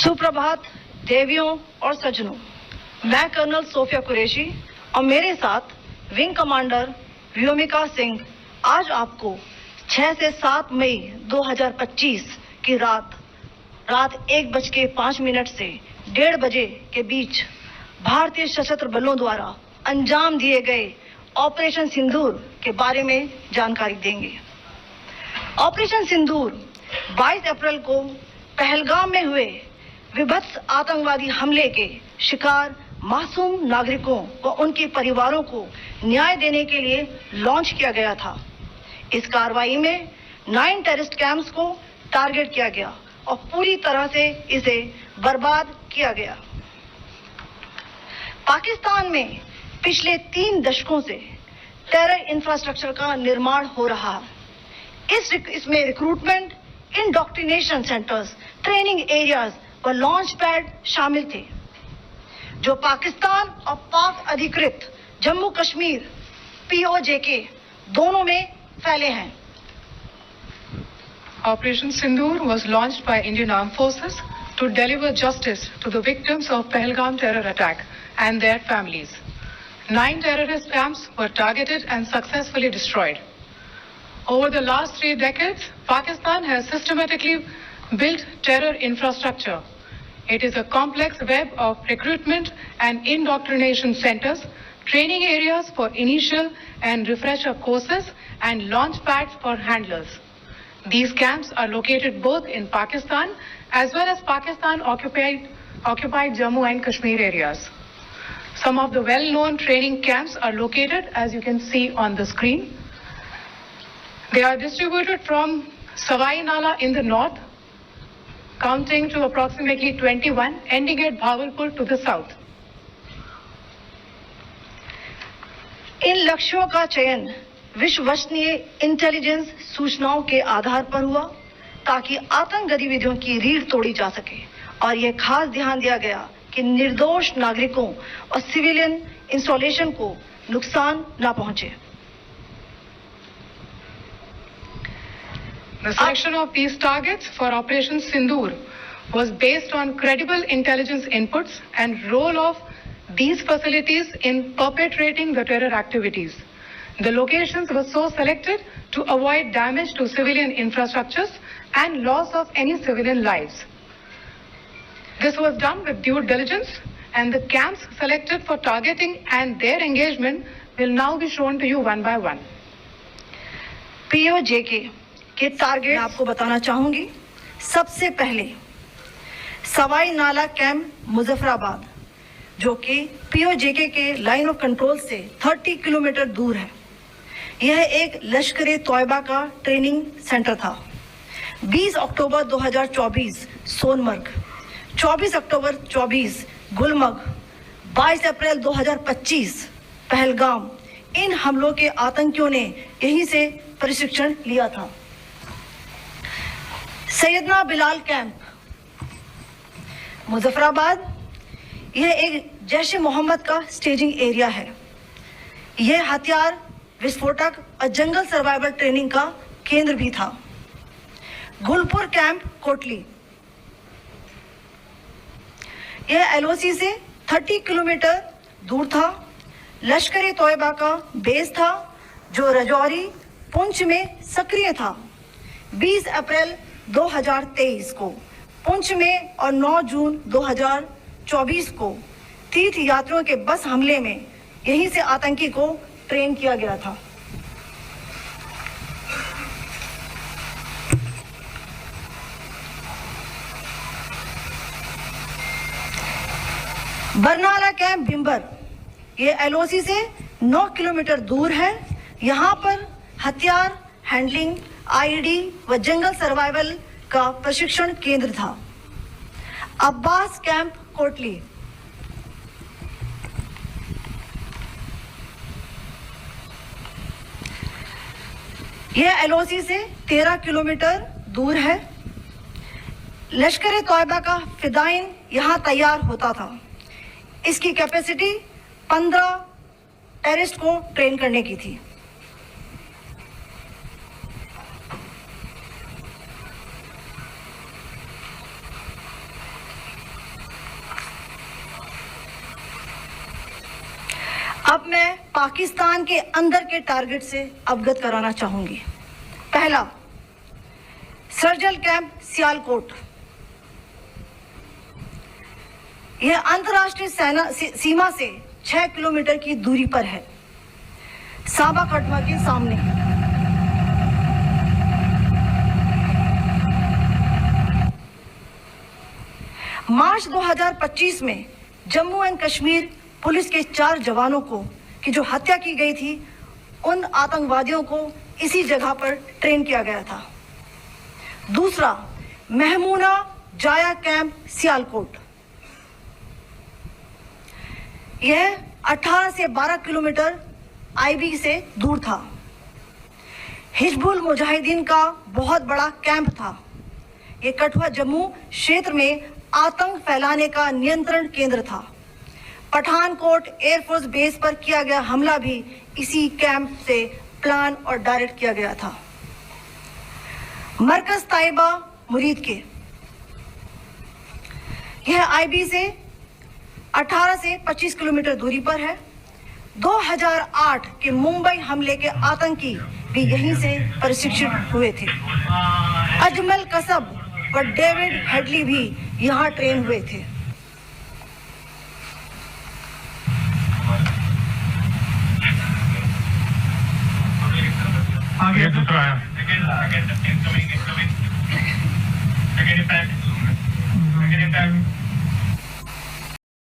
सुप्रभात देवियों और सज्जनों, मैं कर्नल सोफिया कुरैशी और मेरे साथ विंग कमांडर व्योमिका सिंह आज आपको 6 से 7 मई 2025 की रात 1:05 से 1:30 बजे के बीच भारतीय सशस्त्र बलों द्वारा अंजाम दिए गए ऑपरेशन सिंदूर के बारे में जानकारी देंगे। ऑपरेशन सिंदूर 22 अप्रैल को पहलगाम में हुए विभत्स आतंकवादी हमले के शिकार मासूम नागरिकों व उनके परिवारों को न्याय देने के लिए लॉन्च किया गया था। इस कार्रवाई में 9 टेररिस्ट कैंप्स को टारगेट किया गया और पूरी तरह से इसे बर्बाद किया गया। पाकिस्तान में पिछले 3 दशकों से टेरर इंफ्रास्ट्रक्चर का निर्माण हो रहा है। इसमें recruitment, indoctrination centres, training areas व लॉन्च पैड शामिल थे, जो पाकिस्तान और पाक अधिकृत जम्मू कश्मीर POJK दोनों में फैले हैं। Operation Sindoor was launched by Indian Armed Forces to deliver justice to the victims of Pahalgam terror attack and their families. 9 terrorist camps were targeted and successfully destroyed. Over the last 3 decades, Pakistan has systematically built terror infrastructure. It is a complex web of recruitment and indoctrination centers, training areas for initial and refresher courses, and launch pads for handlers. These camps are located both in Pakistan as well as Pakistan-occupied Jammu and Kashmir areas. Some of the well-known training camps are located, as you can see on the screen. They are distributed from Savai Nala in the north, counting to approximately 21, ending at Bhavalpur to the south. इन लक्ष्यों का चयन विश्वसनीय intelligence सूचनाओं के आधार पर हुआ ताकि आतंक गतिविधियों की रीढ़ तोड़ी जा सके, और यह खास ध्यान दिया गया कि निर्दोष नागरिकों और सिविलियन इंस्टॉलेशन को नुकसान न पहुंचे। The selection of these targets for Operation Sindoor was based on credible intelligence inputs and role of these facilities in perpetrating the terror activities. The locations were so selected to avoid damage to civilian infrastructures and loss of any civilian lives. This was done with due diligence, and the camps selected for targeting and their engagement will now be shown to you one by one. POJK के target आपको बताना चाहूंगी। सबसे पहले सवाई नाला camp Muzaffarabad, जो कि POJK के लाइन ऑफ कंट्रोल से 30 किलोमीटर दूर है। यह एक लश्कर तोयबा का ट्रेनिंग सेंटर था। 20 अक्टूबर 2024 सोनमर्ग, 24 अक्टूबर 24 गुलमर्ग, 22 अप्रैल 2025 पहलगाम, इन हमलों के आतंकियों ने यहीं से प्रशिक्षण लिया था। सैयदना बिलाल कैंप मुजफ्फराबाद, यह एक जैश मोहम्मद का स्टेजिंग एरिया है। यह हथियार विस्फोटक और जंगल सर्वाइवल ट्रेनिंग का केंद्र भी था। गुलपुर कैंप कोटली, यह LOC से 30 किलोमीटर दूर था। लश्कर तोयबा का बेस था, जो रजौरी पुंछ में सक्रिय था। 20 अप्रैल 2023 को पुंछ में और 9 जून 2024 को तीर्थ यात्रियों के बस हमले में यहीं से आतंकी को ट्रेन किया गया था। बरनाला कैंप भिंबर, ये LOC से 9 किलोमीटर दूर है। यहाँ पर हथियार हैंडलिंग, IED व जंगल सर्वाइवल का प्रशिक्षण केंद्र था। अब्बास कैंप कोटली, यह LOC से 13 किलोमीटर दूर है। लश्कर तोयबा का फिदाइन यहाँ तैयार होता था। इसकी कैपेसिटी 15 टेररिस्ट को ट्रेन करने की थी। अब मैं पाकिस्तान के अंदर के टारगेट से अवगत कराना चाहूंगी। पहला, सर्जिकल कैंप सियालकोट। यह अंतर्राष्ट्रीय सीमा से 6 किलोमीटर की दूरी पर है, साबा कटवा के सामने। मार्च 2025 में जम्मू एंड कश्मीर पुलिस के 4 जवानों की जो हत्या की गई थी, उन आतंकवादियों को इसी जगह पर ट्रेन किया गया था। दूसरा, महमूना जाया कैंप सियालकोट। यह 18 से 12 किलोमीटर आईबी से दूर था। हिजबुल मुजाहिदीन का बहुत बड़ा कैंप था। यह कठुआ जम्मू क्षेत्र में आतंक फैलाने का नियंत्रण केंद्र था। पठानकोट एयरफोर्स बेस पर किया गया हमला भी इसी कैंप से प्लान और डायरेक्ट किया गया था। मरकज ताइबा मुरीद के, यह आईबी से 18 से 25 किलोमीटर दूरी पर है। 2008 के मुंबई हमले के आतंकी भी यहीं से प्रशिक्षित हुए थे। अजमल कसब व डेविड हेडली भी यहां ट्रेन हुए थे। आगे दूसरा है। Second impact.